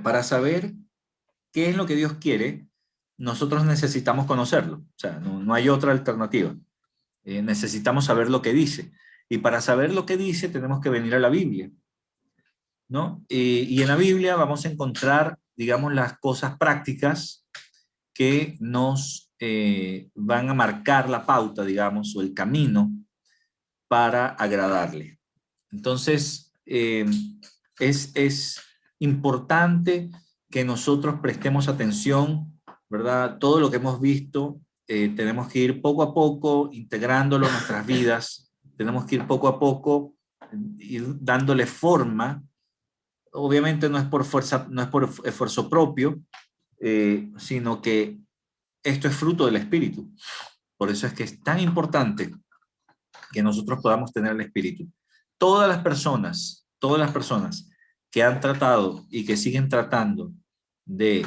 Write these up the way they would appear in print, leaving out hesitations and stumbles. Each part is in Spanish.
Para saber qué es lo que Dios quiere, nosotros necesitamos conocerlo. O sea, no hay otra alternativa. Necesitamos saber lo que dice. Y para saber lo que dice, tenemos que venir a la Biblia, ¿no? Y en la Biblia vamos a encontrar, digamos, las cosas prácticas que nos van a marcar la pauta, digamos, o el camino para agradarle. Entonces, es importante que nosotros prestemos atención, ¿verdad? Todo lo que hemos visto, tenemos que ir poco a poco integrándolo en nuestras vidas, tenemos que ir poco a poco ir dándole forma. Obviamente no es por fuerza, no es por esfuerzo propio, sino que esto es fruto del Espíritu. Por eso es que es tan importante que nosotros podamos tener el Espíritu. Todas las personas que han tratado y que siguen tratando de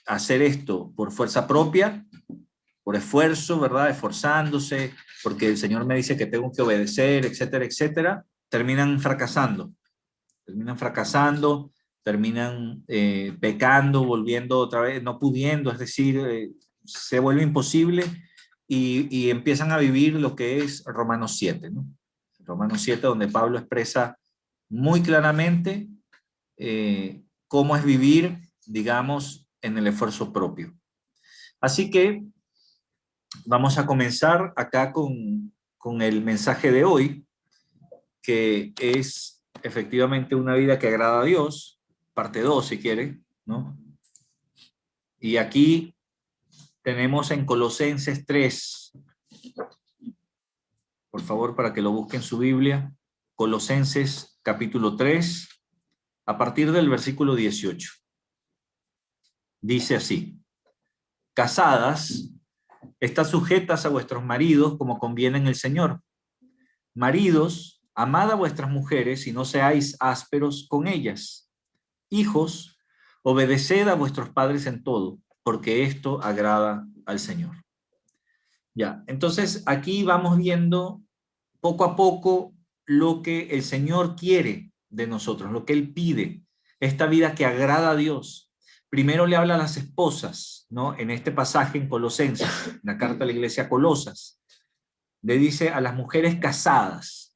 hacer esto por fuerza propia, por esfuerzo, ¿verdad? Esforzándose, porque el Señor me dice que tengo que obedecer, etcétera, etcétera, terminan fracasando. Terminan pecando, volviendo otra vez, no pudiendo, es decir, se vuelve imposible y empiezan a vivir lo que es Romanos 7, ¿no? Romanos 7, donde Pablo expresa muy claramente cómo es vivir, digamos, en el esfuerzo propio. Así que vamos a comenzar acá con el mensaje de hoy, que es efectivamente una vida que agrada a Dios, parte 2 si quiere, ¿no? Y aquí tenemos en Colosenses 3, por favor, para que lo busquen en su Biblia, Colosenses capítulo 3, a partir del versículo 18. Dice así: casadas, estad sujetas a vuestros maridos como conviene en el Señor. Maridos, amad a vuestras mujeres y no seáis ásperos con ellas. Hijos, obedeced a vuestros padres en todo, porque esto agrada al Señor. Ya, entonces aquí vamos viendo poco a poco lo que el Señor quiere de nosotros, lo que Él pide, esta vida que agrada a Dios. Primero le habla a las esposas, ¿no? En este pasaje en Colosenses, en la carta a la iglesia a Colosas, le dice a las mujeres casadas: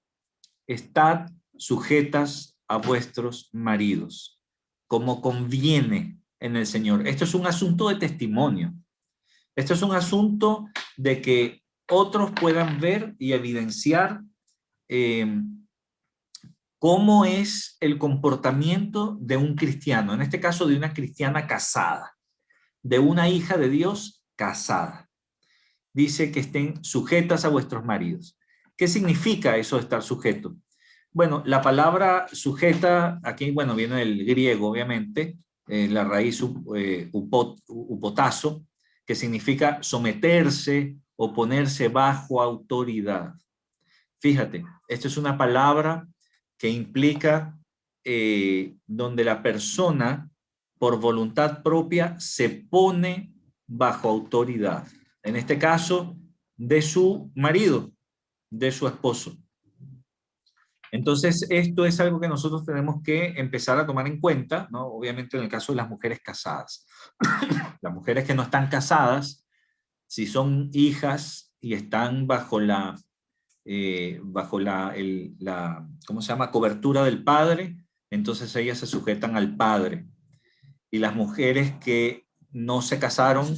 estad sujetas a vuestros maridos, como conviene en el Señor. Esto es un asunto de testimonio. Esto es un asunto de que otros puedan ver y evidenciar cómo es el comportamiento de un cristiano, en este caso de una cristiana casada, de una hija de Dios casada. Dice que estén sujetas a vuestros maridos. ¿Qué significa eso de estar sujeto? Bueno, la palabra sujeta, aquí, bueno, viene del griego, obviamente, la raíz upotazo, que significa someterse o ponerse bajo autoridad. Fíjate, esto es una palabra que implica donde la persona, por voluntad propia, se pone bajo autoridad. En este caso, de su marido, de su esposo. Entonces, esto es algo que nosotros tenemos que empezar a tomar en cuenta, ¿no? Obviamente en el caso de las mujeres casadas. Las mujeres que no están casadas, si son hijas y están bajo la ¿cómo se llama? Cobertura del padre, entonces ellas se sujetan al padre. Y las mujeres que no se casaron,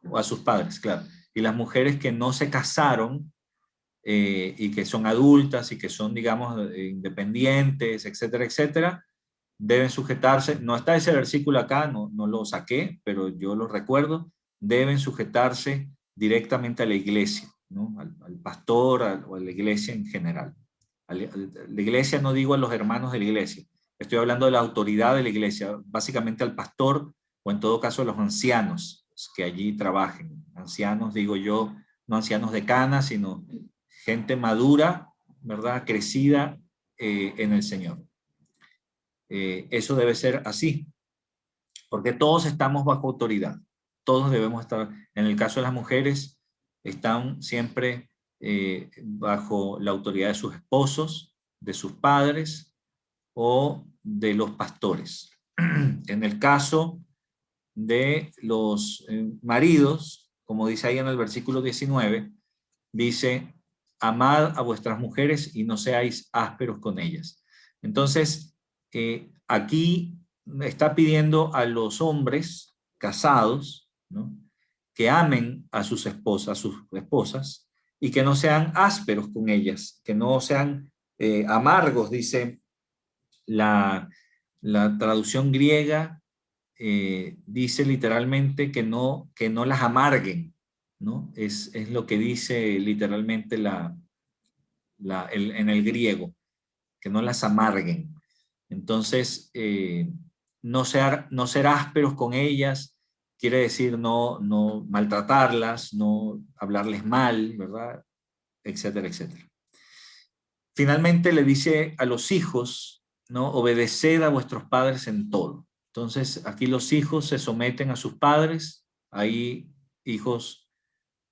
o a sus padres, claro. Y las mujeres que no se casaron, y que son adultas y que son, digamos, independientes, etcétera, etcétera, deben sujetarse, no está ese versículo acá, no lo saqué, pero yo lo recuerdo, deben sujetarse directamente a la iglesia, ¿no? Al pastor o a la iglesia en general. La iglesia, no digo a los hermanos de la iglesia, estoy hablando de la autoridad de la iglesia, básicamente al pastor o en todo caso a los ancianos que allí trabajen. Ancianos, digo yo, no ancianos de canas, sino gente madura, ¿verdad? Crecida en el Señor. Eso debe ser así, porque todos estamos bajo autoridad. Todos debemos estar, en el caso de las mujeres, están siempre bajo la autoridad de sus esposos, de sus padres, o de los pastores. En el caso de los maridos, como dice ahí en el versículo 19, dice, amad a vuestras mujeres y no seáis ásperos con ellas. Entonces, aquí está pidiendo a los hombres casados, ¿no?, que amen a sus esposas, y que no sean ásperos con ellas, que no sean amargos, dice la traducción griega, dice literalmente que no las amarguen, ¿no? Es lo que dice literalmente en el griego, que no las amarguen. Entonces, no ser ásperos con ellas quiere decir no maltratarlas, no hablarles mal, ¿verdad? Etcétera, etcétera. Finalmente le dice a los hijos, ¿no?, obedeced a vuestros padres en todo. Entonces, aquí los hijos se someten a sus padres, hay hijos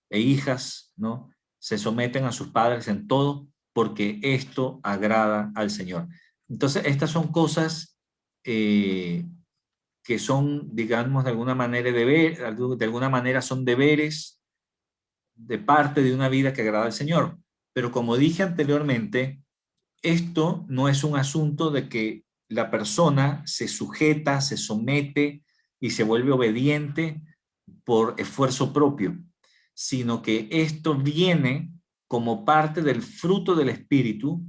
e hijas, ¿no?, se someten a sus padres en todo, porque esto agrada al Señor. Entonces, estas son cosas que son, digamos, de alguna manera de alguna manera son deberes de parte de una vida que agrada al Señor. Pero como dije anteriormente, esto no es un asunto de que la persona se sujeta, se somete y se vuelve obediente por esfuerzo propio, sino que esto viene como parte del fruto del Espíritu,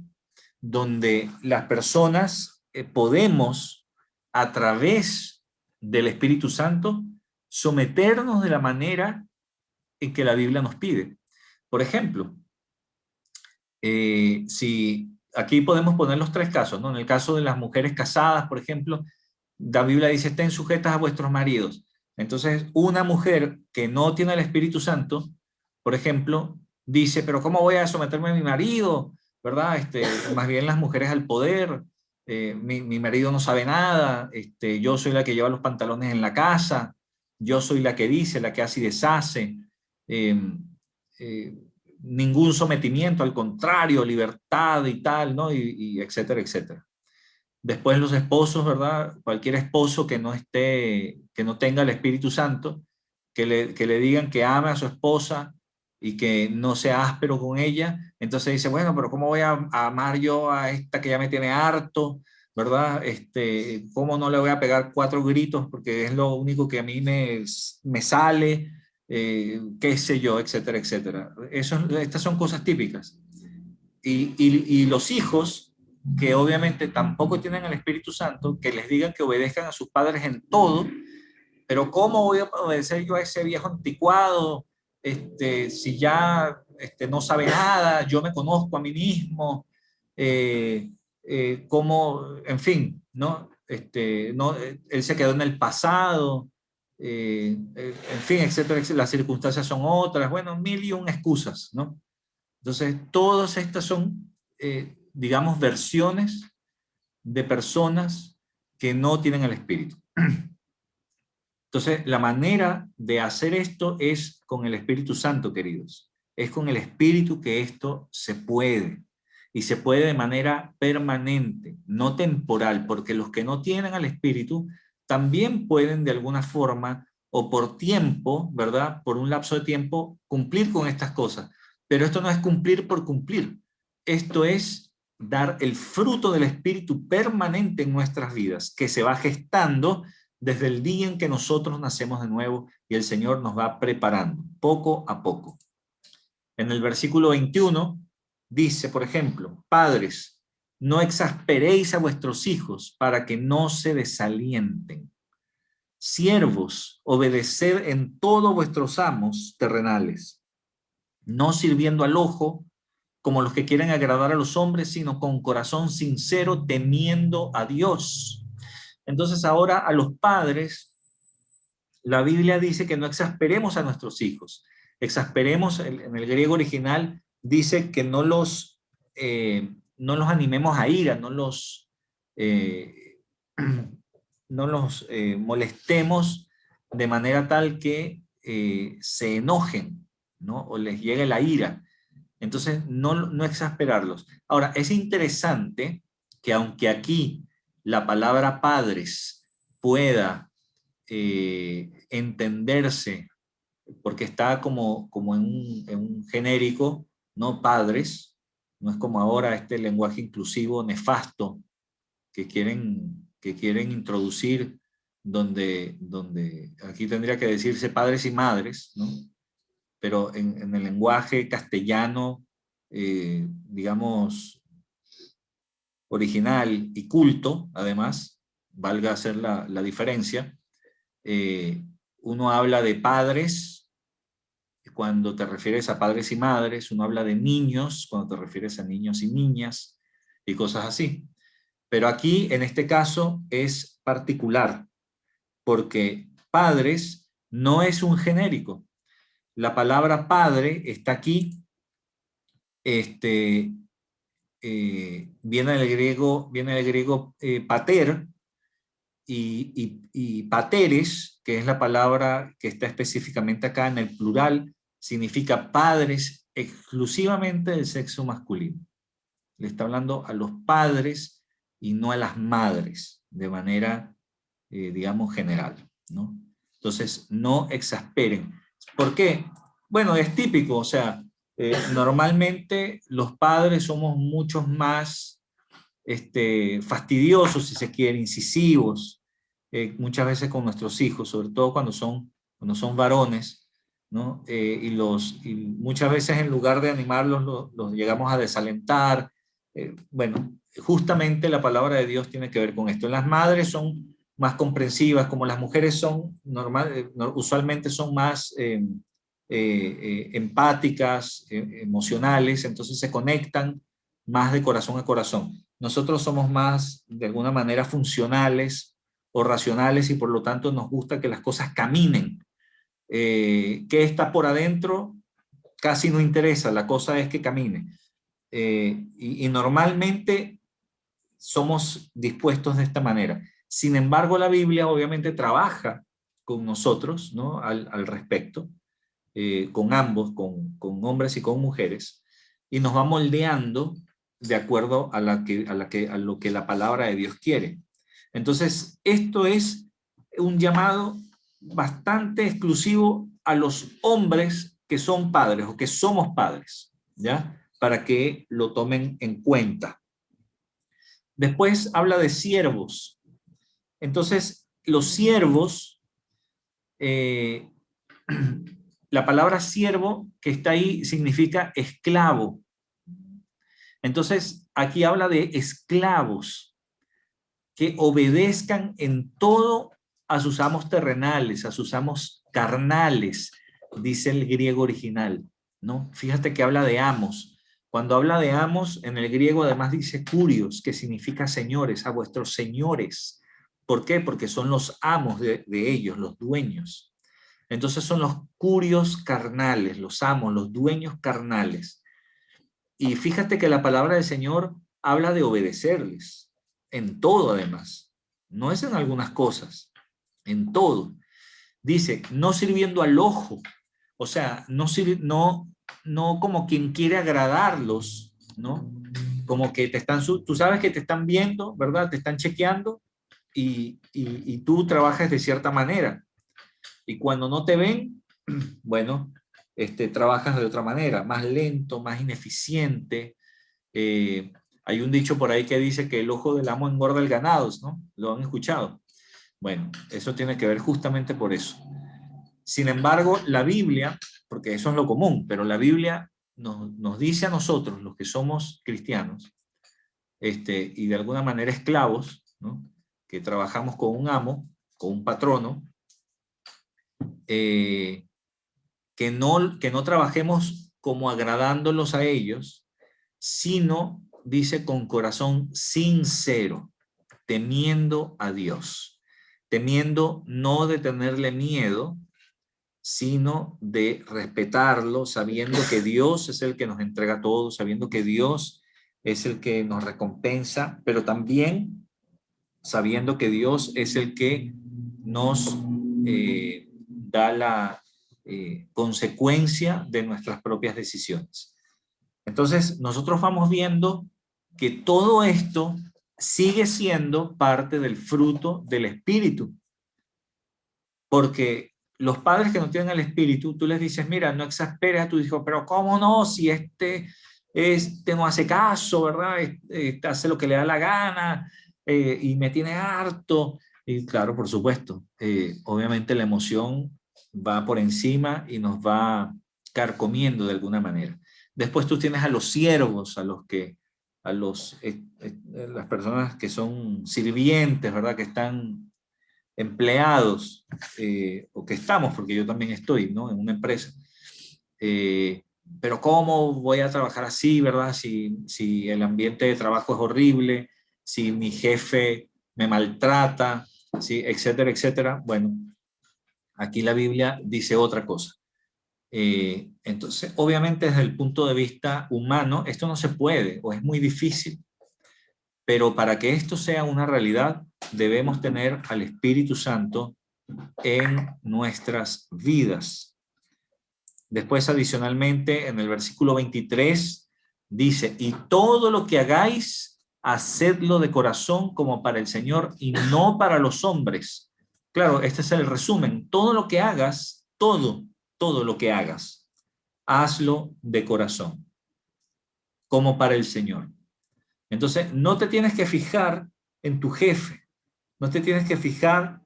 donde las personas podemos, a través del Espíritu Santo, someternos de la manera en que la Biblia nos pide. Por ejemplo, si aquí podemos poner los tres casos, ¿no? En el caso de las mujeres casadas, por ejemplo, la Biblia dice, estén sujetas a vuestros maridos. Entonces, una mujer que no tiene el Espíritu Santo, por ejemplo, dice, pero ¿cómo voy a someterme a mi marido? ¿Verdad? Más bien las mujeres al poder, mi marido no sabe nada, yo soy la que lleva los pantalones en la casa, yo soy la que dice, la que hace y deshace. Eh, eh, Ningún sometimiento, al contrario, libertad y tal, ¿no? Y etcétera, etcétera. Después los esposos, ¿verdad? Cualquier esposo que no tenga el Espíritu Santo, que le digan que ame a su esposa y que no sea áspero con ella. Entonces dice, bueno, pero ¿cómo voy a amar yo a esta que ya me tiene harto? ¿Verdad? ¿Cómo no le voy a pegar 4 gritos porque es lo único que a mí me sale? Qué sé yo, etcétera, etcétera. Estas son cosas típicas. Y los hijos, que obviamente tampoco tienen el Espíritu Santo, que les digan que obedezcan a sus padres en todo, pero ¿cómo voy a obedecer yo a ese viejo anticuado si ya no sabe nada, yo me conozco a mí mismo, cómo, en fin, ¿no? No, él se quedó en el pasado, en fin, etcétera, etcétera, las circunstancias son otras, bueno, mil y un excusas, ¿no? Entonces, todas estas son, digamos, versiones de personas que no tienen el Espíritu. Entonces, la manera de hacer esto es con el Espíritu Santo, queridos. Es con el Espíritu que esto se puede. Y se puede de manera permanente, no temporal, porque los que no tienen al Espíritu también pueden de alguna forma o por tiempo, ¿verdad? Por un lapso de tiempo, cumplir con estas cosas. Pero esto no es cumplir por cumplir. Esto es dar el fruto del Espíritu permanente en nuestras vidas, que se va gestando desde el día en que nosotros nacemos de nuevo y el Señor nos va preparando poco a poco. En el versículo 21 dice, por ejemplo, padres, no exasperéis a vuestros hijos para que no se desalienten. Siervos, obedeced en todos vuestros amos terrenales, no sirviendo al ojo como los que quieren agradar a los hombres, sino con corazón sincero, temiendo a Dios. Entonces ahora a los padres, la Biblia dice que no exasperemos a nuestros hijos. Exasperemos, en el griego original, dice que no los animemos a ira, eh, no los molestemos de manera tal que se enojen, ¿no? O les llegue la ira. Entonces, no exasperarlos. Ahora, es interesante que aunque aquí la palabra padres pueda entenderse, porque está como en un genérico, no padres, no es como ahora este lenguaje inclusivo nefasto que quieren introducir, donde aquí tendría que decirse padres y madres, ¿no? Pero en el lenguaje castellano, digamos, original y culto, además, valga hacer la diferencia, uno habla de padres cuando te refieres a padres y madres, uno habla de niños cuando te refieres a niños y niñas, y cosas así. Pero aquí, en este caso, es particular, porque padres no es un genérico. La palabra padre está aquí, viene del griego pater, y pateres, que es la palabra que está específicamente acá en el plural, significa padres exclusivamente del sexo masculino. Le está hablando a los padres y no a las madres, de manera, digamos, general, ¿no? Entonces, no exasperen. ¿Por qué? Bueno, es típico, o sea, normalmente los padres somos muchos más fastidiosos, si se quiere, incisivos, muchas veces con nuestros hijos, sobre todo cuando son varones, ¿no? Y muchas veces en lugar de animarlos, los llegamos a desalentar. Bueno, justamente la palabra de Dios tiene que ver con esto. Las madres son más comprensivas, como las mujeres son usualmente son más empáticas, emocionales, entonces se conectan más de corazón a corazón. Nosotros somos más, de alguna manera, funcionales o racionales, y por lo tanto nos gusta que las cosas caminen. ¿Qué está por adentro? Casi no interesa, la cosa es que camine. Y normalmente somos dispuestos de esta manera. Sin embargo, la Biblia obviamente trabaja con nosotros, ¿no? al respecto, con ambos, con hombres y con mujeres, y nos va moldeando de acuerdo a lo que la palabra de Dios quiere. Entonces, esto es un llamado bastante exclusivo a los hombres que son padres o que somos padres, ¿ya? Para que lo tomen en cuenta. Después habla de siervos. Entonces, los siervos, la palabra siervo que está ahí significa esclavo. Entonces, aquí habla de esclavos que obedezcan en todo a sus amos terrenales, a sus amos carnales, dice el griego original, ¿no? Fíjate que habla de amos. Cuando habla de amos, en el griego además dice curios, que significa señores, a vuestros señores. ¿Por qué? Porque son los amos de ellos, los dueños. Entonces son los curios carnales, los amos, los dueños carnales. Y fíjate que la palabra del Señor habla de obedecerles, en todo además. No es en algunas cosas, en todo. Dice, no sirviendo al ojo, o sea, no como quien quiere agradarlos, ¿no? Como que tú sabes que te están viendo, ¿verdad? Te están chequeando y tú trabajas de cierta manera. Y cuando no te ven, bueno, trabajas de otra manera, más lento, más ineficiente. Hay un dicho por ahí que dice que el ojo del amo engorda el ganado, ¿no? ¿Lo han escuchado? Bueno, eso tiene que ver justamente por eso. Sin embargo, la Biblia, porque eso es lo común, pero la Biblia nos dice a nosotros, los que somos cristianos, y de alguna manera esclavos, ¿no? Que trabajamos con un amo, con un patrono, que no trabajemos como agradándolos a ellos, sino, dice, con corazón sincero, temiendo a Dios. Temiendo no de tenerle miedo, sino de respetarlo, sabiendo que Dios es el que nos entrega todo, sabiendo que Dios es el que nos recompensa, pero también sabiendo que Dios es el que nos da la consecuencia de nuestras propias decisiones. Entonces, nosotros vamos viendo que todo esto sigue siendo parte del fruto del Espíritu. Porque los padres que no tienen el Espíritu, tú les dices, mira, no exasperes a tu hijo, pero ¿cómo no? Si este no hace caso, ¿verdad? Hace lo que le da la gana y me tiene harto. Y claro, por supuesto, obviamente la emoción va por encima y nos va carcomiendo de alguna manera. Después tú tienes a los siervos, las personas que son sirvientes, ¿verdad? Que están empleados, o que estamos, porque yo también estoy, ¿no? En una empresa. Pero ¿cómo voy a trabajar así, verdad? Si el ambiente de trabajo es horrible, si mi jefe me maltrata, ¿sí? Etcétera, etcétera. Bueno, aquí la Biblia dice otra cosa. Entonces, obviamente desde el punto de vista humano, esto no se puede o es muy difícil. Pero para que esto sea una realidad, debemos tener al Espíritu Santo en nuestras vidas. Después, adicionalmente, en el versículo 23, dice, y todo lo que hagáis, hacedlo de corazón como para el Señor y no para los hombres. Claro, este es el resumen. Todo lo que hagas, todo lo que hagas, hazlo de corazón, como para el Señor. Entonces, no te tienes que fijar en tu jefe, no te tienes que fijar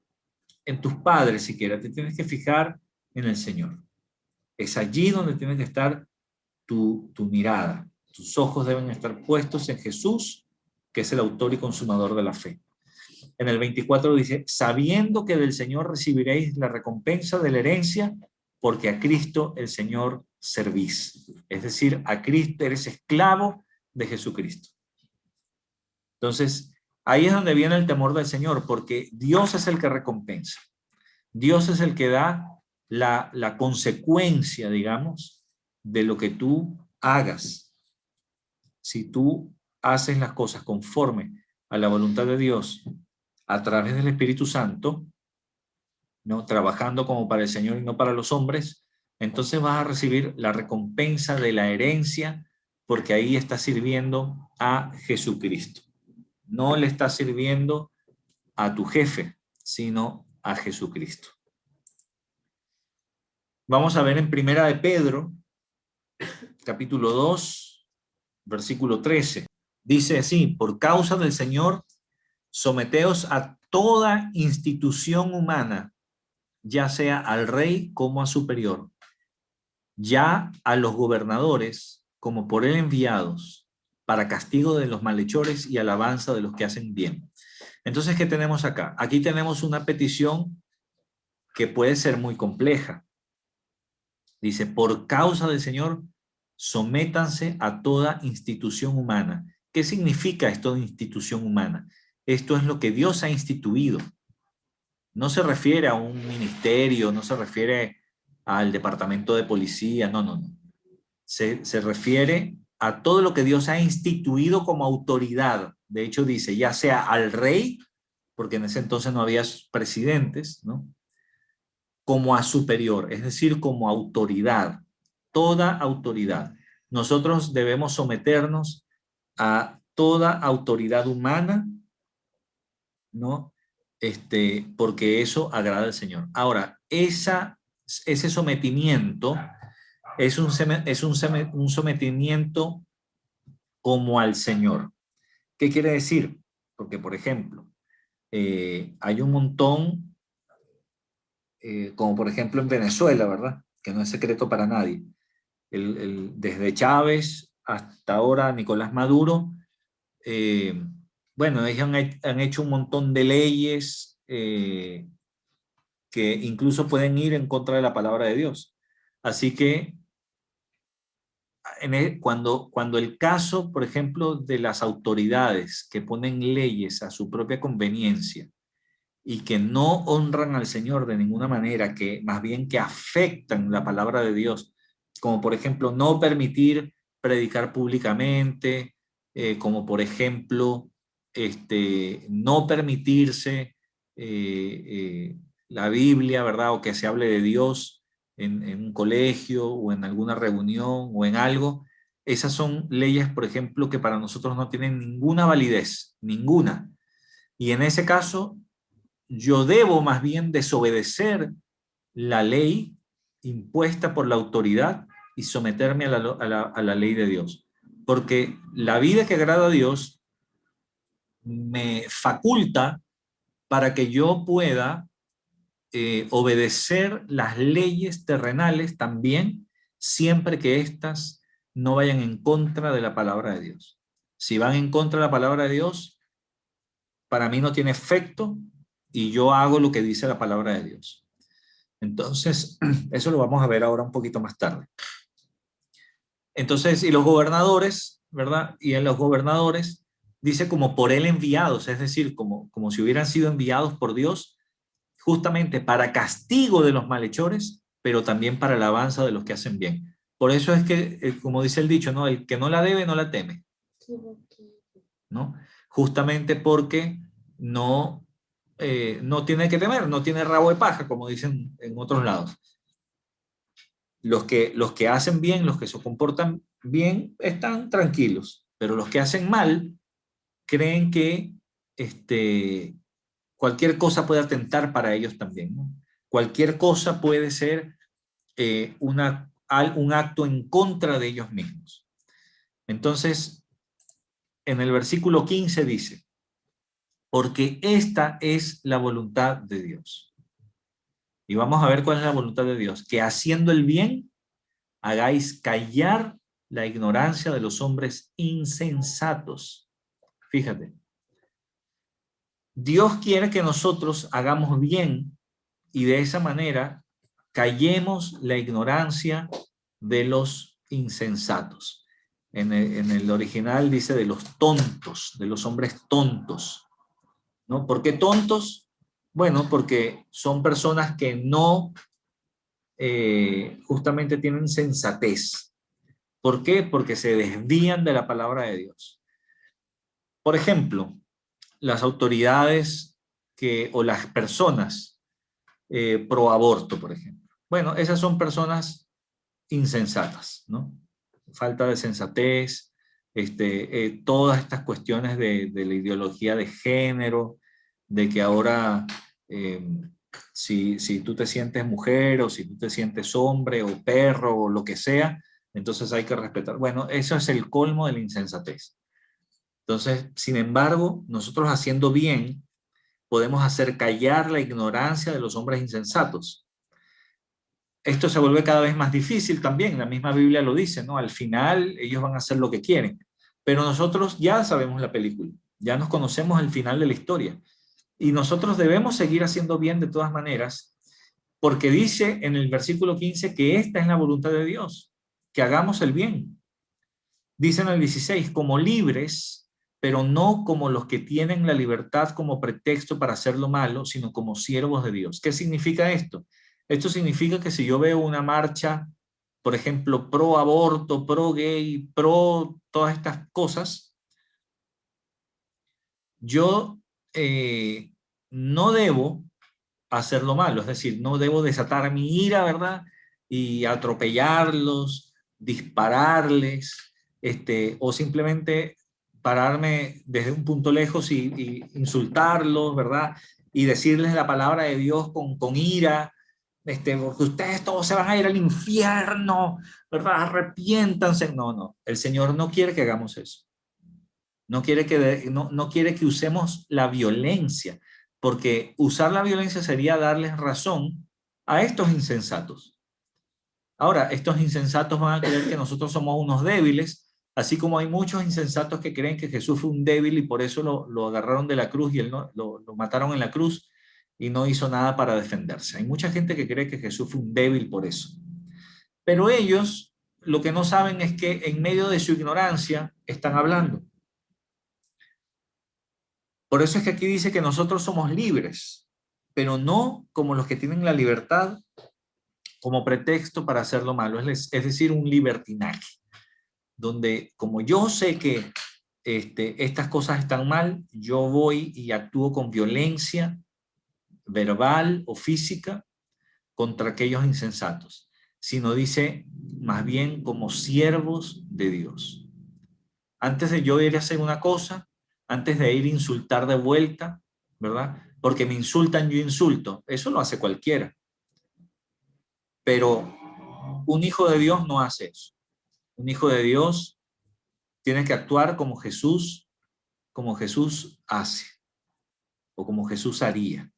en tus padres siquiera, te tienes que fijar en el Señor. Es allí donde tiene que estar tu mirada. Tus ojos deben estar puestos en Jesús, que es el autor y consumador de la fe. En el 24 dice, sabiendo que del Señor recibiréis la recompensa de la herencia, porque a Cristo el Señor servís. Es decir, a Cristo eres esclavo de Jesucristo. Entonces, ahí es donde viene el temor del Señor, porque Dios es el que recompensa. Dios es el que da la consecuencia, digamos, de lo que tú hagas. Si tú haces las cosas conforme a la voluntad de Dios a través del Espíritu Santo, ¿no? Trabajando como para el Señor y no para los hombres, entonces vas a recibir la recompensa de la herencia, porque ahí estás sirviendo a Jesucristo. No le estás sirviendo a tu jefe, sino a Jesucristo. Vamos a ver en Primera de Pedro, capítulo 2, versículo 13. Dice así, por causa del Señor, someteos a toda institución humana, ya sea al rey como a superior, ya a los gobernadores como por él enviados, para castigo de los malhechores y alabanza de los que hacen bien. Entonces, ¿qué tenemos acá? Aquí tenemos una petición que puede ser muy compleja. Dice, por causa del Señor, sométanse a toda institución humana. ¿Qué significa esto de institución humana? Esto es lo que Dios ha instituido. No se refiere a un ministerio, no se refiere al departamento de policía, no. Se refiere a todo lo que Dios ha instituido como autoridad. De hecho, dice, ya sea al rey, porque en ese entonces no había presidentes, ¿no? Como a superior, es decir, como autoridad, toda autoridad. Nosotros debemos someternos a toda autoridad humana, ¿no? Porque eso agrada al Señor. Ahora, ese sometimiento es un sometimiento como al Señor. ¿Qué quiere decir? Porque, por ejemplo, hay un montón, como por ejemplo en Venezuela, ¿verdad? Que no es secreto para nadie. Desde Chávez hasta ahora Nicolás Maduro, bueno, ellos han hecho un montón de leyes que incluso pueden ir en contra de la palabra de Dios. Así que cuando el caso, por ejemplo, de las autoridades que ponen leyes a su propia conveniencia y que no honran al Señor de ninguna manera, que más bien que afectan la palabra de Dios, como por ejemplo no permitir predicar públicamente, como por ejemplo no permitirse la Biblia, ¿verdad? O que se hable de Dios en un colegio o en alguna reunión o en algo. esas son leyes, por ejemplo, que para nosotros no tienen ninguna validez, ninguna. Y en ese caso, yo debo más bien desobedecer la ley impuesta por la autoridad y someterme a la ley de Dios. Porque la vida que agrada a Dios me faculta para que yo pueda obedecer las leyes terrenales también, siempre que éstas no vayan en contra de la palabra de Dios. Si van en contra de la palabra de Dios, para mí no tiene efecto y yo hago lo que dice la palabra de Dios. Entonces, eso lo vamos a ver ahora un poquito más tarde. Entonces, y los gobernadores, ¿verdad? Y en los gobernadores dice como por él enviados, es decir, como si hubieran sido enviados por Dios, justamente para castigo de los malhechores, pero también para alabanza de los que hacen bien. Por eso es que, como dice el dicho, ¿no? El que no la debe, no la teme, ¿no? Justamente porque no, no tiene que temer, no tiene rabo de paja, como dicen en otros lados. Los que hacen bien, los que se comportan bien, están tranquilos, pero los que hacen mal creen que cualquier cosa puede atentar para ellos también, ¿no? Cualquier cosa puede ser un acto en contra de ellos mismos. Entonces, en el versículo 15 dice, porque esta es la voluntad de Dios. Y vamos a ver cuál es la voluntad de Dios, que haciendo el bien, hagáis callar la ignorancia de los hombres insensatos. Fíjate, Dios quiere que nosotros hagamos bien y de esa manera callemos la ignorancia de los insensatos. En el original dice de los tontos, de los hombres tontos, ¿no? ¿Por qué tontos? Bueno, porque son personas que no justamente tienen sensatez. ¿Por qué? Porque se desvían de la palabra de Dios. Por ejemplo, las autoridades o las personas pro aborto, por ejemplo. Bueno, esas son personas insensatas, ¿no? Falta de sensatez, todas estas cuestiones de la ideología de género, de que ahora si tú te sientes mujer o si tú te sientes hombre o perro o lo que sea, entonces hay que respetar. Bueno, eso es el colmo de la insensatez. Entonces, sin embargo, nosotros haciendo bien, podemos hacer callar la ignorancia de los hombres insensatos. Esto se vuelve cada vez más difícil también, la misma Biblia lo dice, ¿no? Al final ellos van a hacer lo que quieren, pero nosotros ya sabemos la película, ya nos conocemos el final de la historia y nosotros debemos seguir haciendo bien de todas maneras, porque dice en el versículo 15 que esta es la voluntad de Dios, que hagamos el bien. Dice en el 16, como libres, pero no como los que tienen la libertad como pretexto para hacer lo malo, sino como siervos de Dios. ¿Qué significa esto? Esto significa que si yo veo una marcha, por ejemplo, pro aborto, pro gay, pro todas estas cosas, yo no debo hacer lo malo, es decir, no debo desatar mi ira, ¿verdad? Y atropellarlos, dispararles, o simplemente pararme desde un punto lejos y insultarlos, ¿verdad? Y decirles la palabra de Dios con ira, porque ustedes todos se van a ir al infierno, ¿verdad? Arrepiéntanse. No, no, el Señor no quiere que hagamos eso. No quiere que usemos la violencia, porque usar la violencia sería darles razón a estos insensatos. Ahora, estos insensatos van a creer que nosotros somos unos débiles, así como hay muchos insensatos que creen que Jesús fue un débil y por eso lo agarraron de la cruz y él no, lo mataron en la cruz y no hizo nada para defenderse. Hay mucha gente que cree que Jesús fue un débil por eso. Pero ellos lo que no saben es que en medio de su ignorancia están hablando. Por eso es que aquí dice que nosotros somos libres, pero no como los que tienen la libertad como pretexto para hacer lo malo, es decir, un libertinaje, donde como yo sé que estas cosas están mal, yo voy y actúo con violencia verbal o física contra aquellos insensatos. sino dice más bien como siervos de Dios. Antes de yo ir a hacer una cosa, antes de ir a insultar de vuelta, ¿verdad? Porque me insultan, yo insulto. Eso lo hace cualquiera. Pero un hijo de Dios no hace eso. Un hijo de Dios tiene que actuar como Jesús hace, o como Jesús haría.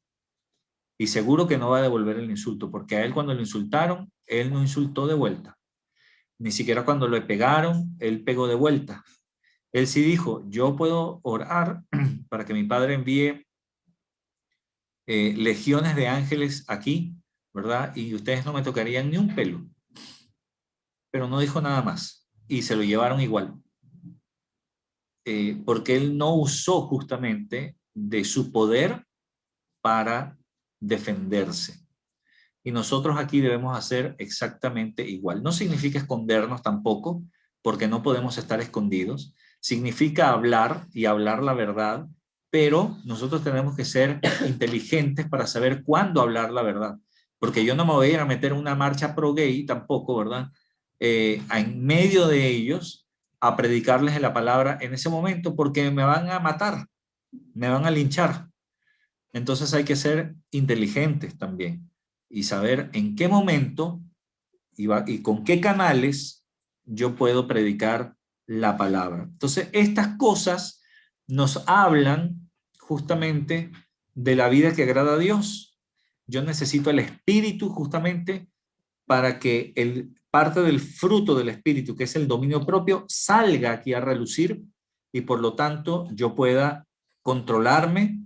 Y seguro que no va a devolver el insulto, porque a él cuando lo insultaron, él no insultó de vuelta. Ni siquiera cuando le pegaron, él pegó de vuelta. Él sí dijo, yo puedo orar para que mi Padre envíe legiones de ángeles aquí, ¿verdad? Y ustedes no me tocarían ni un pelo. Pero no dijo nada más. Y se lo llevaron igual. Porque él no usó justamente de su poder para defenderse. Y nosotros aquí debemos hacer exactamente igual. No significa escondernos tampoco, porque no podemos estar escondidos. Significa hablar y hablar la verdad, pero nosotros tenemos que ser inteligentes para saber cuándo hablar la verdad. Porque yo no me voy a ir a meter en una marcha pro gay tampoco, ¿verdad? En medio de ellos a predicarles la palabra en ese momento, porque me van a matar, me van a linchar. Entonces hay que ser inteligentes también y saber en qué momento y con qué canales yo puedo predicar la palabra. Entonces estas cosas nos hablan justamente de la vida que agrada a Dios. Yo necesito el Espíritu justamente para que parte del fruto del Espíritu, que es el dominio propio, salga aquí a relucir y por lo tanto yo pueda controlarme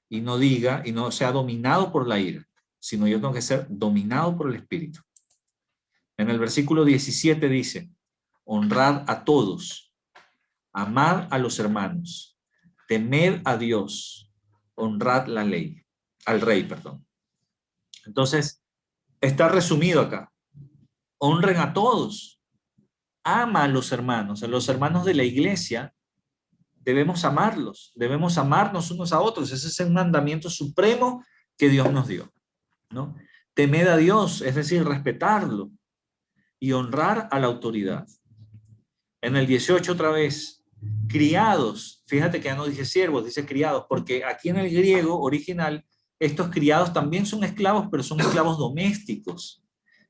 y no diga y no sea dominado por la ira, sino yo tengo que ser dominado por el Espíritu. En el versículo 17 dice, honrad a todos, amad a los hermanos, temed a Dios, honrad la ley, al rey, perdón. Entonces, está resumido acá. Honren a todos, ama a los hermanos de la iglesia, debemos amarlos, debemos amarnos unos a otros. Ese es el mandamiento supremo que Dios nos dio, ¿no? Temed a Dios, es decir, respetarlo y honrar a la autoridad. En el 18 otra vez, criados, fíjate que ya no dice siervos, dice criados, porque aquí en el griego original, estos criados también son esclavos, pero son esclavos domésticos.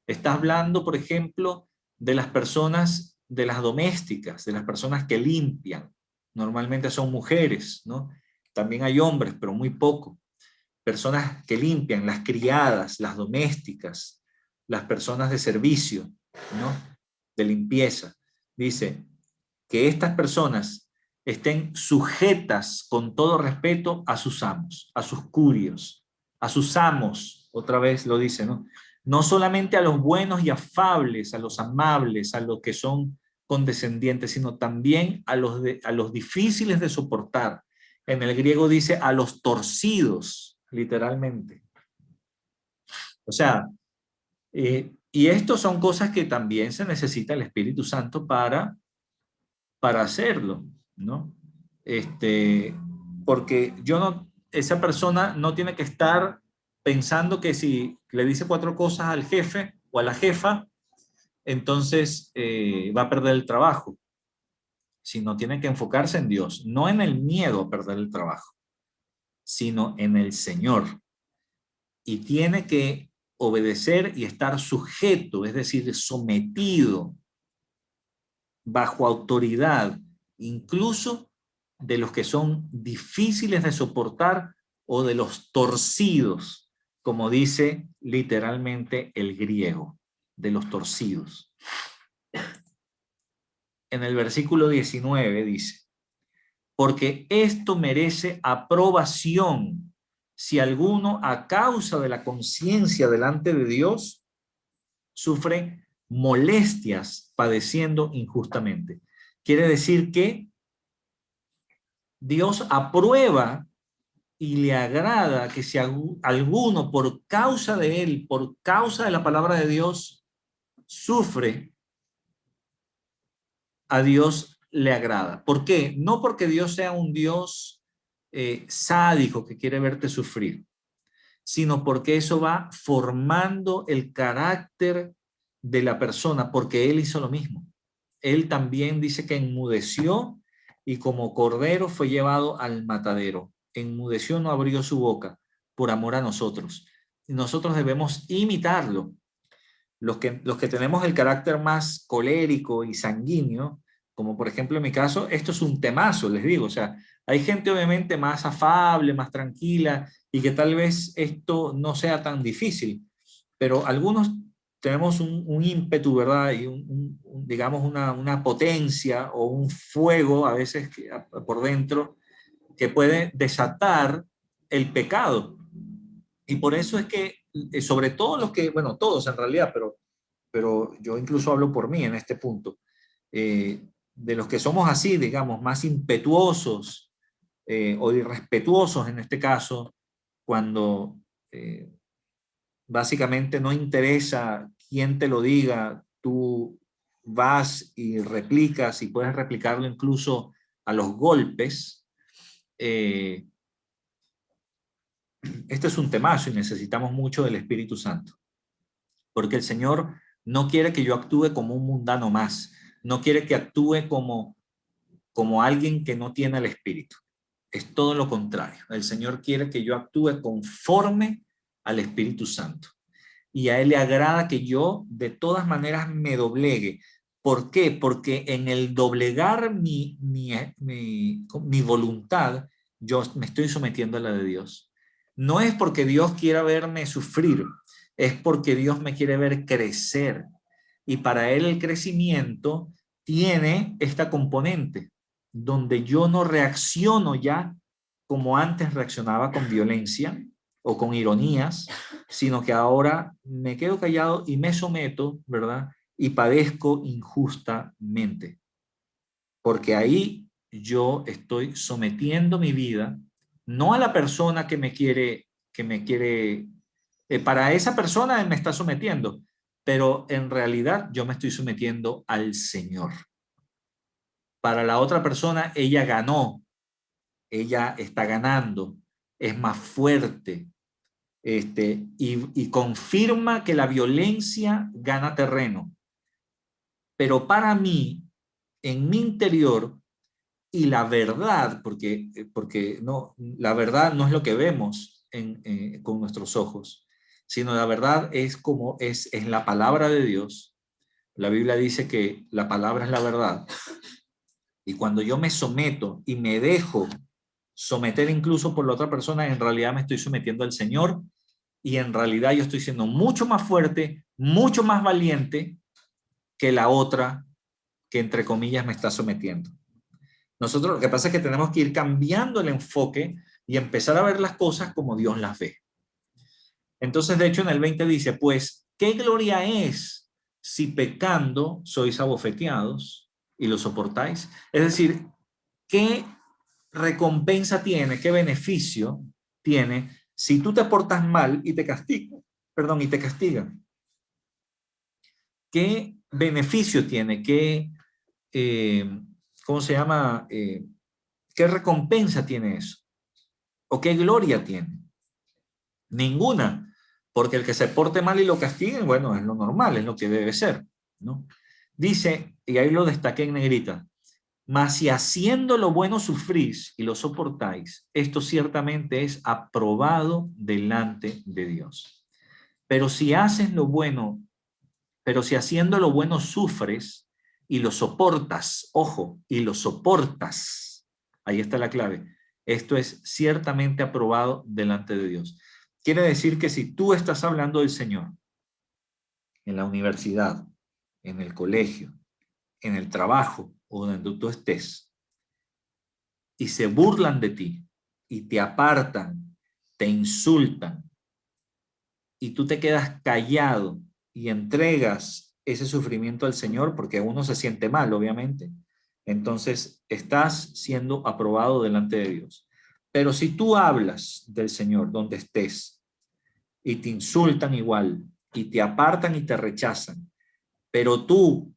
Está hablando, por ejemplo, de las personas, de las domésticas, de las personas que limpian. Normalmente son mujeres, ¿no? También hay hombres, pero muy poco. Personas que limpian, las criadas, las domésticas, las personas de servicio, ¿no? De limpieza. Dice que estas personas estén sujetas con todo respeto a sus amos, a sus curios, a sus amos, otra vez lo dice, ¿no? No solamente a los buenos y afables, a los amables, a los que son condescendientes, sino también a los difíciles de soportar. En el griego dice a los torcidos, literalmente. O sea, y esto son cosas que también se necesita el Espíritu Santo para hacerlo, ¿no? Porque esa persona no tiene que estar pensando que si le dice 4 cosas al jefe o a la jefa, entonces va a perder el trabajo, sino tiene que enfocarse en Dios, no en el miedo a perder el trabajo, sino en el Señor. Y tiene que obedecer y estar sujeto, es decir, sometido, bajo autoridad, incluso de los que son difíciles de soportar o de los torcidos, como dice literalmente el griego, de los torcidos. En el versículo 19 dice, porque esto merece aprobación si alguno a causa de la conciencia delante de Dios sufre molestias padeciendo injustamente. Quiere decir que Dios aprueba y le agrada que si alguno por causa de él, por causa de la palabra de Dios, sufre, a Dios le agrada. ¿Por qué? No porque Dios sea un Dios sádico que quiere verte sufrir, sino porque eso va formando el carácter de la persona porque él hizo lo mismo. Él también dice que enmudeció y como cordero fue llevado al matadero. Enmudeció, no abrió su boca por amor a nosotros. Y nosotros debemos imitarlo. Los que tenemos el carácter más colérico y sanguíneo, como por ejemplo en mi caso, esto es un temazo, les digo. O sea, hay gente obviamente más afable, más tranquila, y que tal vez esto no sea tan difícil, pero algunos tenemos un ímpetu, ¿verdad? Y digamos una potencia o un fuego a veces por dentro que puede desatar el pecado. Y por eso es que, sobre todo los que, bueno, todos en realidad, pero yo incluso hablo por mí en este punto, de los que somos así, digamos, más impetuosos o irrespetuosos en este caso, cuando básicamente no interesa quién te lo diga, tú vas y replicas y puedes replicarlo incluso a los golpes. Este es un temazo y necesitamos mucho del Espíritu Santo, porque el Señor no quiere que yo actúe como un mundano más, no quiere que actúe como alguien que no tiene el Espíritu. Es todo lo contrario. El Señor quiere que yo actúe conforme al Espíritu Santo. Y a Él le agrada que yo de todas maneras me doblegue. ¿Por qué? Porque en el doblegar mi voluntad, yo me estoy sometiendo a la de Dios. No es porque Dios quiera verme sufrir, es porque Dios me quiere ver crecer. Y para Él el crecimiento tiene esta componente, donde yo no reacciono ya como antes reaccionaba con violencia o con ironías, sino que ahora me quedo callado y me someto, ¿verdad? Y padezco injustamente, porque ahí yo estoy sometiendo mi vida no a la persona que me quiere, para esa persona él me está sometiendo, pero en realidad yo me estoy sometiendo al Señor. Para la otra persona ella ganó, ella está ganando, es más fuerte, y confirma que la violencia gana terreno. Pero para mí, en mi interior, y la verdad, porque no, la verdad no es lo que vemos con nuestros ojos, sino la verdad es como es la palabra de Dios. La Biblia dice que la palabra es la verdad. Y cuando yo me someto y me dejo someter incluso por la otra persona, en realidad me estoy sometiendo al Señor, y en realidad yo estoy siendo mucho más fuerte, mucho más valiente que la otra que entre comillas me está sometiendo. Nosotros lo que pasa es que tenemos que ir cambiando el enfoque y empezar a ver las cosas como Dios las ve. Entonces, de hecho, en el 20 dice, pues, ¿qué gloria es si pecando sois abofeteados y lo soportáis? Es decir, ¿qué recompensa tiene, qué beneficio tiene si tú te portas mal y te castigan? Perdón, y te castigan. ¿Qué beneficio tiene? ¿Cómo se llama? ¿Qué recompensa tiene eso? ¿O qué gloria tiene? Ninguna, porque el que se porte mal y lo castiguen, bueno, es lo normal, es lo que debe ser, ¿no? Dice, y ahí lo destaqué en negrita, mas si haciendo lo bueno sufrís y lo soportáis, esto ciertamente es aprobado delante de Dios. Pero si haces lo bueno, pero si haciendo lo bueno sufres y lo soportas, ojo, y lo soportas, ahí está la clave, esto es ciertamente aprobado delante de Dios. Quiere decir que si tú estás hablando del Señor en la universidad, en el colegio, en el trabajo o donde tú estés, y se burlan de ti y te apartan, te insultan, y tú te quedas callado y entregas ese sufrimiento al Señor, porque uno se siente mal, obviamente, entonces estás siendo aprobado delante de Dios. Pero si tú hablas del Señor donde estés y te insultan igual y te apartan y te rechazan, pero tú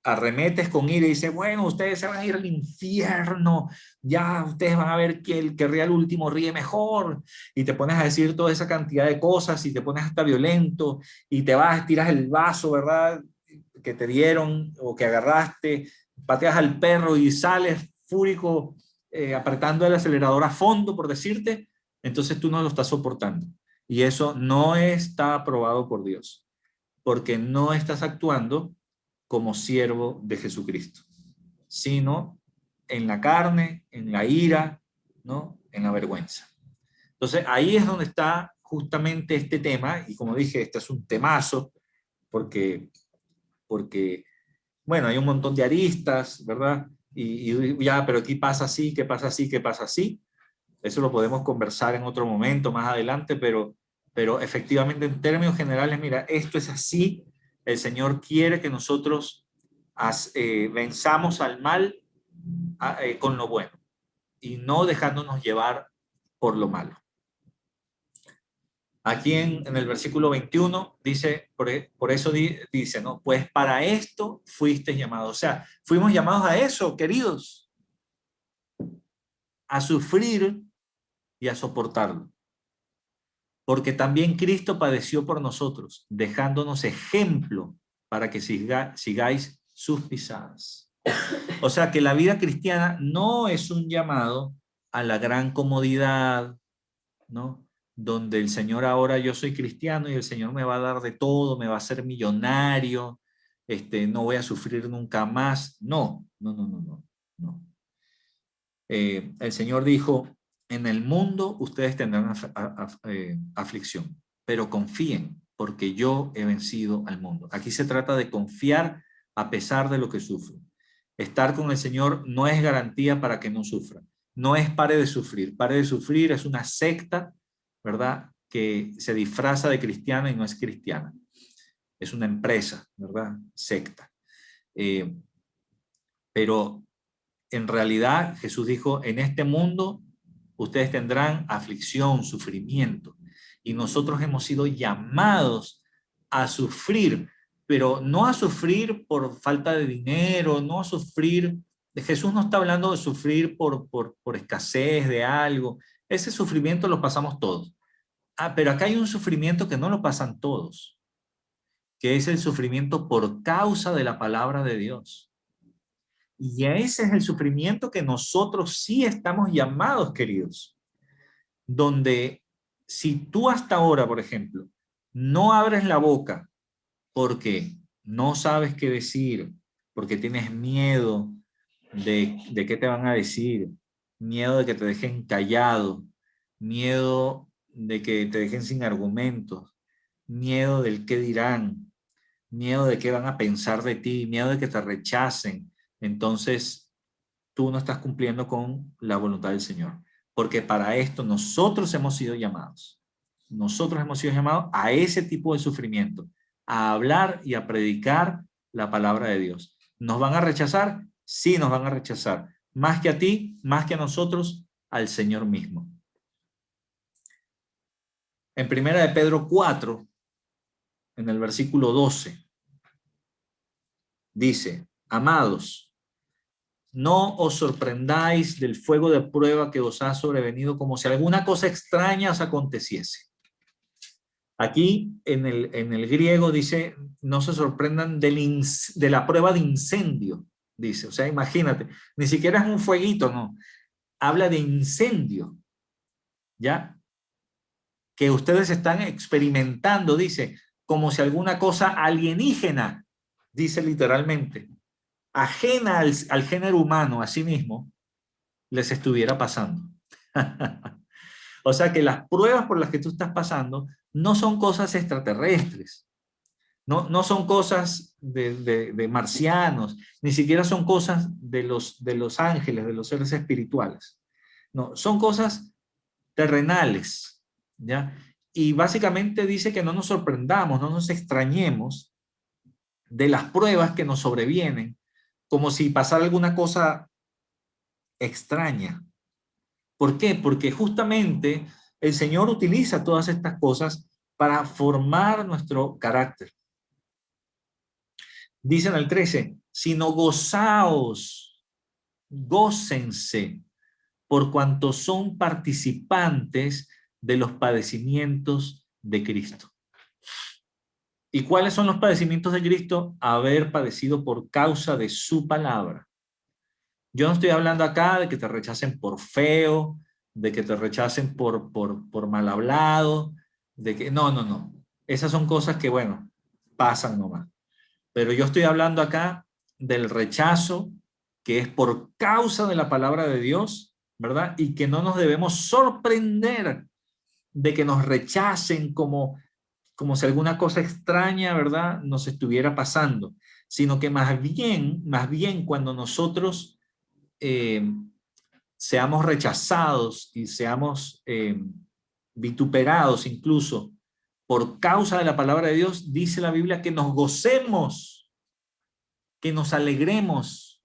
arremetes con ira y dices, bueno, ustedes se van a ir al infierno, ya ustedes van a ver que el que ríe al último ríe mejor, y te pones a decir toda esa cantidad de cosas y te pones hasta violento y te vas, tiras el vaso, ¿verdad?, que te dieron o que agarraste, pateas al perro y sales fúrico, apretando el acelerador a fondo, por decirte, entonces tú no lo estás soportando. Y eso no está aprobado por Dios, porque no estás actuando como siervo de Jesucristo, sino en la carne, en la ira, ¿no?, en la vergüenza. Entonces ahí es donde está justamente este tema, y como dije, este es un temazo, porque, bueno, hay un montón de aristas, ¿verdad? Y ya, pero aquí pasa así, ¿qué pasa así, qué pasa así? Eso lo podemos conversar en otro momento, más adelante, pero efectivamente en términos generales, mira, esto es así. El Señor quiere que nosotros venzamos al mal con lo bueno y no dejándonos llevar por lo malo. Aquí en el versículo 21 dice, por eso dice, ¿no? Pues para esto fuiste llamados. O sea, fuimos llamados a eso, queridos, a sufrir y a soportarlo. Porque también Cristo padeció por nosotros, dejándonos ejemplo para que sigáis sus pisadas. O sea que la vida cristiana no es un llamado a la gran comodidad, ¿no? Donde el Señor, ahora yo soy cristiano y el Señor me va a dar de todo, me va a hacer millonario, no voy a sufrir nunca más. No, no, no, no, no, no. El Señor dijo, en el mundo ustedes tendrán aflicción, pero confíen, porque yo he vencido al mundo. Aquí se trata de confiar a pesar de lo que sufro. Estar con el Señor no es garantía para que no sufra. No es pare de sufrir. Pare de sufrir es una secta, ¿verdad?, que se disfraza de cristiana y no es cristiana. Es una empresa, ¿verdad? Secta. Pero en realidad Jesús dijo, en este mundo ustedes tendrán aflicción, sufrimiento, y nosotros hemos sido llamados a sufrir, pero no a sufrir por falta de dinero, no a sufrir, Jesús no está hablando de sufrir por escasez de algo, ese sufrimiento lo pasamos todos. Pero acá hay un sufrimiento que no lo pasan todos, que es el sufrimiento por causa de la palabra de Dios. Y ese es el sufrimiento que nosotros sí estamos llamados, queridos. Donde si tú hasta ahora, por ejemplo, no abres la boca porque no sabes qué decir, porque tienes miedo de qué te van a decir, miedo de que te dejen callado, miedo de que te dejen sin argumentos, miedo del qué dirán, miedo de qué van a pensar de ti, miedo de que te rechacen, entonces tú no estás cumpliendo con la voluntad del Señor. Porque para esto nosotros hemos sido llamados. Nosotros hemos sido llamados a ese tipo de sufrimiento, a hablar y a predicar la palabra de Dios. ¿Nos van a rechazar? Sí, nos van a rechazar. Más que a ti, más que a nosotros, al Señor mismo. En 1 de Pedro 4, en el versículo 12, dice, amados, no os sorprendáis del fuego de prueba que os ha sobrevenido como si alguna cosa extraña os aconteciese. Aquí en el griego dice, no se sorprendan de la prueba de incendio, dice. O sea, imagínate, ni siquiera es un fueguito, no. Habla de incendio, ¿ya? Que ustedes están experimentando, dice, como si alguna cosa alienígena, dice literalmente, ajena al género humano, a sí mismo, les estuviera pasando. O sea que las pruebas por las que tú estás pasando no son cosas extraterrestres, no son cosas de marcianos, ni siquiera son cosas de los ángeles, de los seres espirituales. No, son cosas terrenales, ¿ya? Y básicamente dice que no nos sorprendamos, no nos extrañemos de las pruebas que nos sobrevienen, como si pasara alguna cosa extraña. ¿Por qué? Porque justamente el Señor utiliza todas estas cosas para formar nuestro carácter. Dice en el 13, sino gozaos, gócense, por cuanto son participantes de los padecimientos de Cristo. ¿Y cuáles son los padecimientos de Cristo? Haber padecido por causa de su palabra. Yo no estoy hablando acá de que te rechacen por feo, de que te rechacen por mal hablado, de que no. Esas son cosas que, bueno, pasan nomás. Pero yo estoy hablando acá del rechazo que es por causa de la palabra de Dios, ¿verdad? Y que no nos debemos sorprender de que nos rechacen como si alguna cosa extraña, ¿verdad?, nos estuviera pasando, sino que más bien cuando nosotros seamos rechazados y seamos vituperados incluso por causa de la palabra de Dios, dice la Biblia que nos gocemos, que nos alegremos,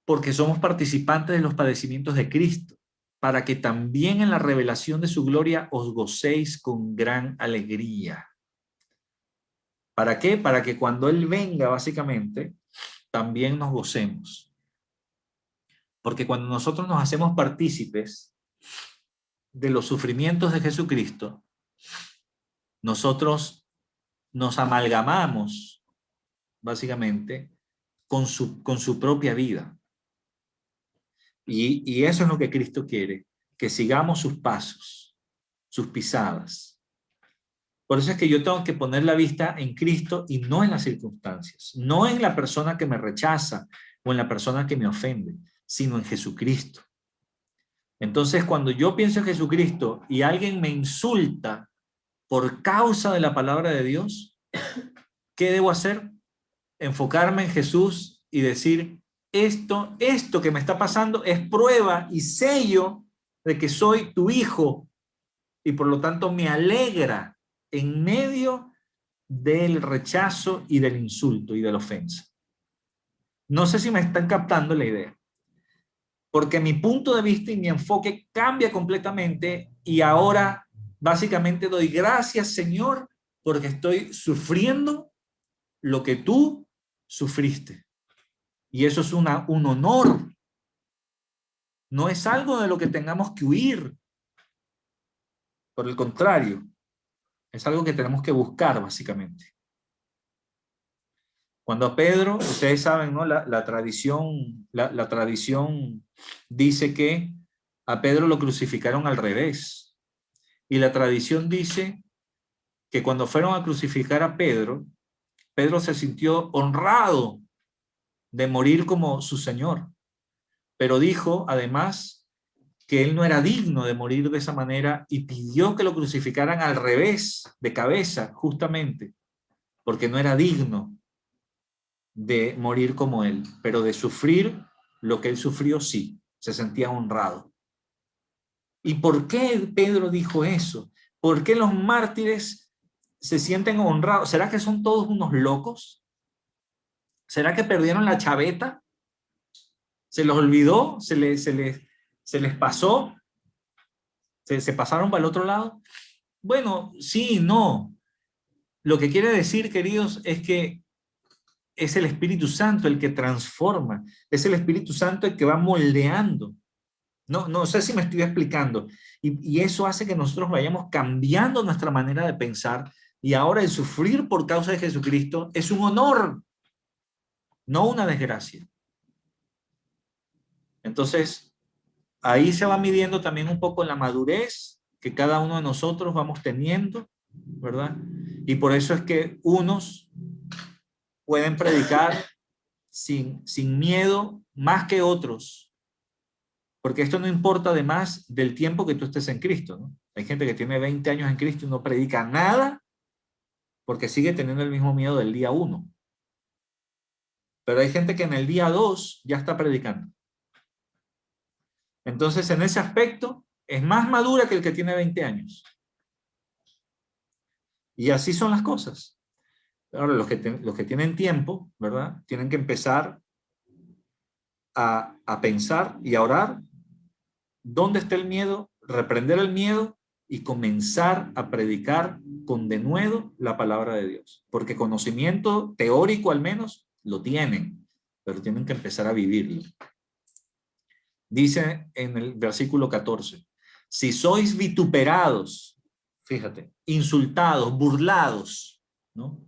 porque somos participantes de los padecimientos de Cristo, para que también en la revelación de su gloria os gocéis con gran alegría. ¿Para qué? Para que cuando Él venga, básicamente, también nos gocemos. Porque cuando nosotros nos hacemos partícipes de los sufrimientos de Jesucristo, nosotros nos amalgamamos, básicamente, con su propia vida. Y eso es lo que Cristo quiere, que sigamos sus pasos, sus pisadas. Por eso es que yo tengo que poner la vista en Cristo y no en las circunstancias, no en la persona que me rechaza o en la persona que me ofende, sino en Jesucristo. Entonces, cuando yo pienso en Jesucristo y alguien me insulta por causa de la palabra de Dios, ¿qué debo hacer? Enfocarme en Jesús y decir, esto que me está pasando es prueba y sello de que soy tu hijo y por lo tanto me alegra en medio del rechazo y del insulto y de la ofensa. No sé si me están captando la idea, porque mi punto de vista y mi enfoque cambia completamente y ahora básicamente doy gracias, Señor, porque estoy sufriendo lo que tú sufriste. Y eso es un honor. No es algo de lo que tengamos que huir. Por el contrario, es algo que tenemos que buscar, básicamente. Cuando a Pedro, ustedes saben, ¿no? La tradición dice que a Pedro lo crucificaron al revés. Y la tradición dice que cuando fueron a crucificar a Pedro, Pedro se sintió honrado de morir como su Señor. Pero dijo, además, que él no era digno de morir de esa manera y pidió que lo crucificaran al revés, de cabeza, justamente, porque no era digno de morir como él, pero de sufrir lo que él sufrió, sí, se sentía honrado. ¿Y por qué Pedro dijo eso? ¿Por qué los mártires se sienten honrados? ¿Será que son todos unos locos? ¿Será que perdieron la chaveta? ¿Se los olvidó? ¿Se les pasó? ¿Se pasaron para el otro lado? Bueno, sí, no. Lo que quiere decir, queridos, es que es el Espíritu Santo el que transforma, es el Espíritu Santo el que va moldeando. No sé si me estoy explicando. Y eso hace que nosotros vayamos cambiando nuestra manera de pensar y ahora el sufrir por causa de Jesucristo es un honor, no una desgracia. Entonces, ahí se va midiendo también un poco la madurez que cada uno de nosotros vamos teniendo, ¿verdad? Y por eso es que unos pueden predicar sin miedo más que otros, porque esto no importa además del tiempo que tú estés en Cristo, ¿no? Hay gente que tiene 20 años en Cristo y no predica nada porque sigue teniendo el mismo miedo del día 1. Pero hay gente que en el día 2 ya está predicando. Entonces, en ese aspecto, es más madura que el que tiene 20 años. Y así son las cosas. Ahora, los que tienen tiempo, ¿verdad? Tienen que empezar a pensar y a orar. ¿Dónde está el miedo? Reprender el miedo y comenzar a predicar con denuedo la palabra de Dios. Porque conocimiento teórico al menos lo tienen, pero tienen que empezar a vivirlo. Dice en el versículo 14, si sois vituperados, fíjate, insultados, burlados, ¿no?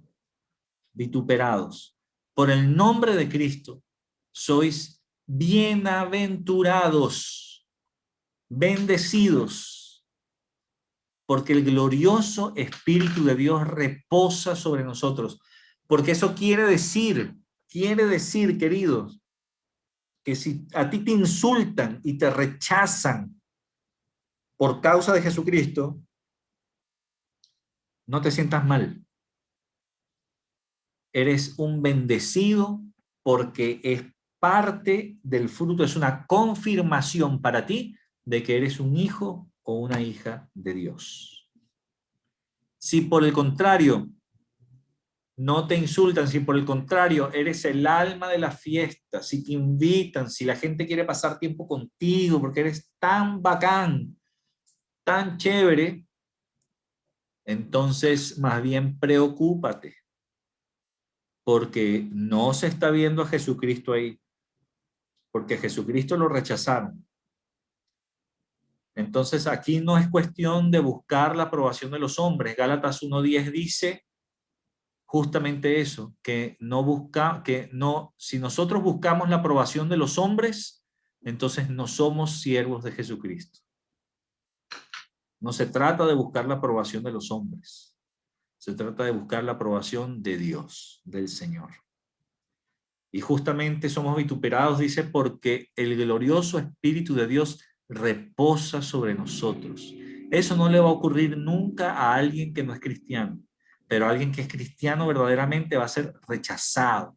Vituperados, por el nombre de Cristo, sois bienaventurados, bendecidos, porque el glorioso Espíritu de Dios reposa sobre nosotros. Porque eso quiere decir, queridos, que si a ti te insultan y te rechazan por causa de Jesucristo, no te sientas mal. Eres un bendecido porque es parte del fruto, es una confirmación para ti de que eres un hijo o una hija de Dios. Si por el contrario no te insultan, si por el contrario eres el alma de la fiesta, si te invitan, si la gente quiere pasar tiempo contigo porque eres tan bacán, tan chévere, entonces más bien preocúpate, porque no se está viendo a Jesucristo ahí, porque a Jesucristo lo rechazaron. Entonces aquí no es cuestión de buscar la aprobación de los hombres. Gálatas 1:10 dice justamente eso, si nosotros buscamos la aprobación de los hombres, entonces no somos siervos de Jesucristo. No se trata de buscar la aprobación de los hombres, se trata de buscar la aprobación de Dios, del Señor. Y justamente somos vituperados, dice, porque el glorioso Espíritu de Dios reposa sobre nosotros. Eso no le va a ocurrir nunca a alguien que no es cristiano, pero alguien que es cristiano verdaderamente va a ser rechazado.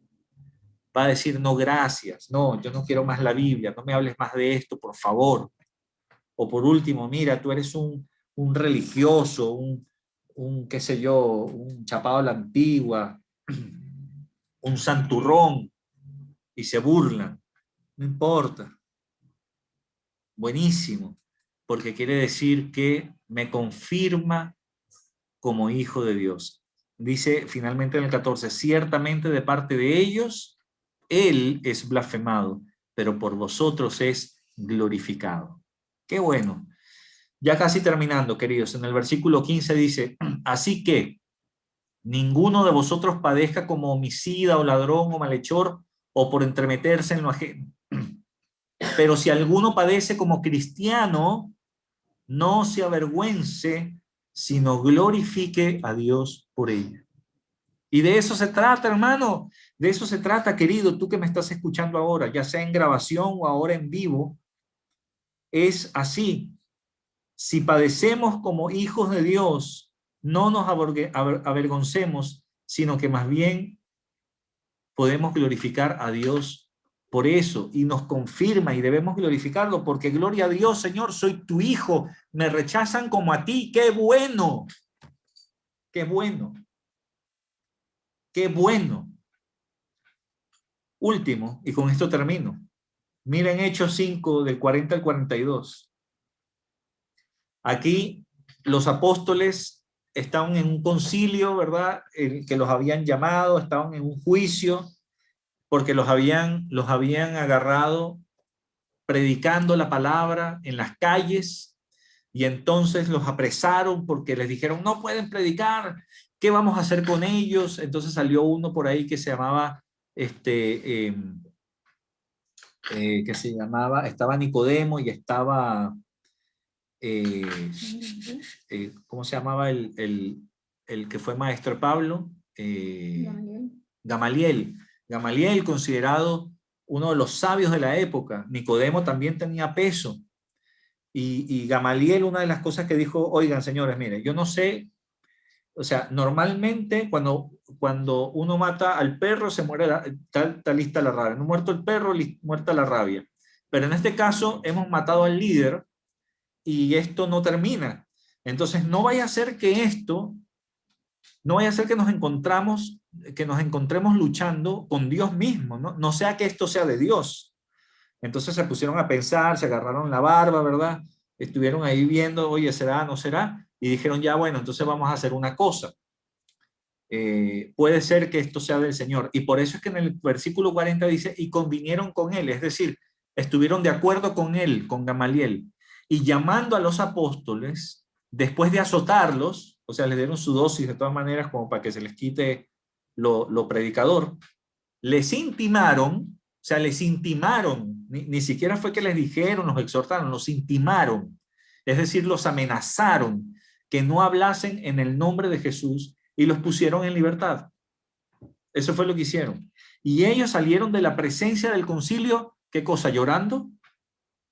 Va a decir, no, gracias, no, yo no quiero más la Biblia, no me hables más de esto, por favor. O por último, mira, tú eres un religioso, qué sé yo, un chapado a la antigua, un santurrón, y se burlan. No importa. Buenísimo, porque quiere decir que me confirma como hijo de Dios. Dice finalmente en el 14, ciertamente de parte de ellos, él es blasfemado, pero por vosotros es glorificado. Qué bueno. Ya casi terminando, queridos, en el versículo 15 dice, así que ninguno de vosotros padezca como homicida o ladrón o malhechor o por entremeterse en lo ajeno. Pero si alguno padece como cristiano, no se avergüence, sino glorifique a Dios por ello. Y de eso se trata, hermano. De eso se trata, querido, tú que me estás escuchando ahora, ya sea en grabación o ahora en vivo. Es así. Si padecemos como hijos de Dios, no nos avergoncemos, sino que más bien podemos glorificar a Dios por eso, y nos confirma, y debemos glorificarlo, porque gloria a Dios, Señor, soy tu hijo, me rechazan como a ti, qué bueno, qué bueno, qué bueno. Último, y con esto termino. Miren Hechos 5, del 40 al 42. Aquí los apóstoles estaban en un concilio, ¿verdad? Que los habían llamado, estaban en un juicio, porque los habían agarrado predicando la palabra en las calles, y entonces los apresaron porque les dijeron, no pueden predicar, ¿qué vamos a hacer con ellos? Entonces salió uno por ahí que se llamaba, estaba Nicodemo y estaba, ¿cómo se llamaba el que fue maestro de Pablo? Gamaliel, considerado uno de los sabios de la época. Nicodemo también tenía peso. Y Gamaliel, una de las cosas que dijo, oigan, señores, mire, yo no sé, o sea, normalmente cuando uno mata al perro, se muere, está lista la rabia. No muerto el perro, muerta la rabia. Pero en este caso hemos matado al líder y esto no termina. Entonces no vaya a ser que nos encontremos luchando con Dios mismo, ¿no? No sea que esto sea de Dios. Entonces se pusieron a pensar, se agarraron la barba, ¿verdad? Estuvieron ahí viendo, oye, ¿será, no será? Y dijeron, ya, bueno, entonces vamos a hacer una cosa. puede ser que esto sea del Señor. Y por eso es que en el versículo 40 dice, y convinieron con él, es decir, estuvieron de acuerdo con él, con Gamaliel, y llamando a los apóstoles, después de azotarlos, o sea, les dieron su dosis de todas maneras como para que se les quite lo predicador, les intimaron, o sea, les intimaron, ni siquiera fue que les dijeron, los exhortaron, los intimaron, es decir, los amenazaron que no hablasen en el nombre de Jesús y los pusieron en libertad. Eso fue lo que hicieron. Y ellos salieron de la presencia del concilio, ¿qué cosa? ¿Llorando?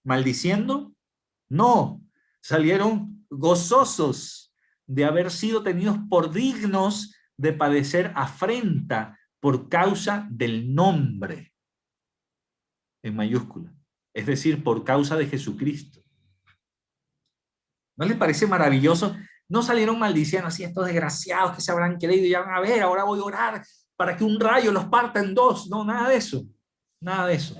¿Maldiciendo? No, salieron gozosos de haber sido tenidos por dignos de padecer afrenta por causa del nombre, en mayúscula, es decir, por causa de Jesucristo. ¿No les parece maravilloso? No salieron maldiciendo así, estos desgraciados que se habrán querido y ya van a ver, ahora voy a orar para que un rayo los parta en dos. No, nada de eso, nada de eso.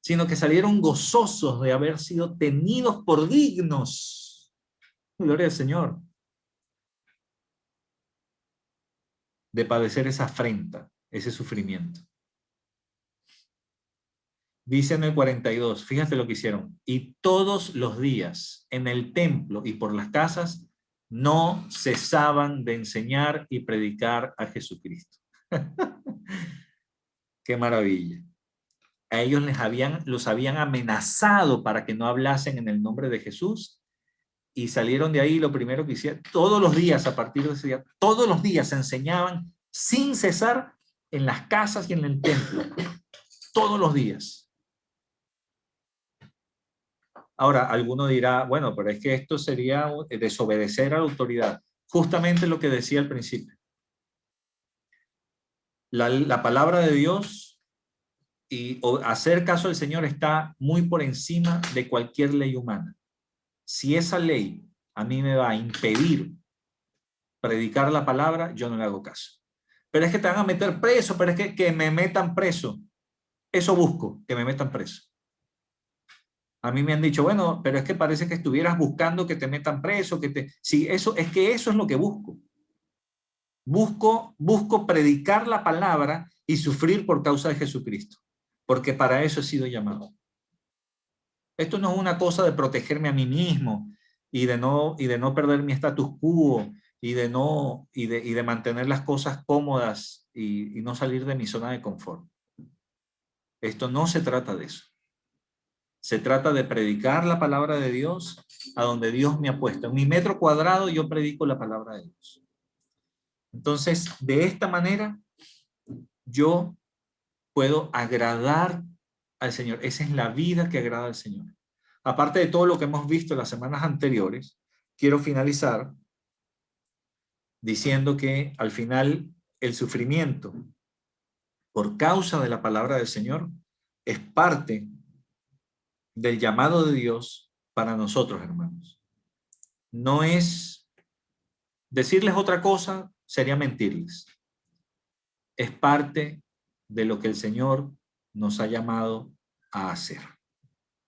Sino que salieron gozosos de haber sido tenidos por dignos. Gloria al Señor. De padecer esa afrenta, ese sufrimiento. Dice en el 42, fíjate lo que hicieron. Y todos los días en el templo y por las casas no cesaban de enseñar y predicar a Jesucristo. Qué maravilla. A ellos los habían amenazado para que no hablasen en el nombre de Jesús y salieron de ahí. Lo primero que hicieron, todos los días, a partir de ese día, todos los días enseñaban sin cesar en las casas y en el templo. Todos los días. Ahora, alguno dirá, bueno, pero es que esto sería desobedecer a la autoridad. Justamente lo que decía al principio. La palabra de Dios y hacer caso al Señor está muy por encima de cualquier ley humana. Si esa ley a mí me va a impedir predicar la palabra, yo no le hago caso. Pero es que te van a meter preso, pero es que me metan preso. Eso busco, que me metan preso. A mí me han dicho, bueno, pero es que parece que estuvieras buscando que te metan preso, que te... Sí, eso es lo que busco. Busco predicar la palabra y sufrir por causa de Jesucristo, porque para eso he sido llamado. Esto no es una cosa de protegerme a mí mismo y de no perder mi status quo y de mantener las cosas cómodas y no salir de mi zona de confort. Esto no se trata de eso. Se trata de predicar la palabra de Dios a donde Dios me ha puesto. En mi metro cuadrado yo predico la palabra de Dios. Entonces, de esta manera, yo puedo agradar al Señor. Esa es la vida que agrada al Señor. Aparte de todo lo que hemos visto en las semanas anteriores, quiero finalizar diciendo que al final el sufrimiento por causa de la palabra del Señor es parte del llamado de Dios para nosotros, hermanos. No es decirles otra cosa, sería mentirles. Es parte de lo que el Señor nos ha llamado a hacer.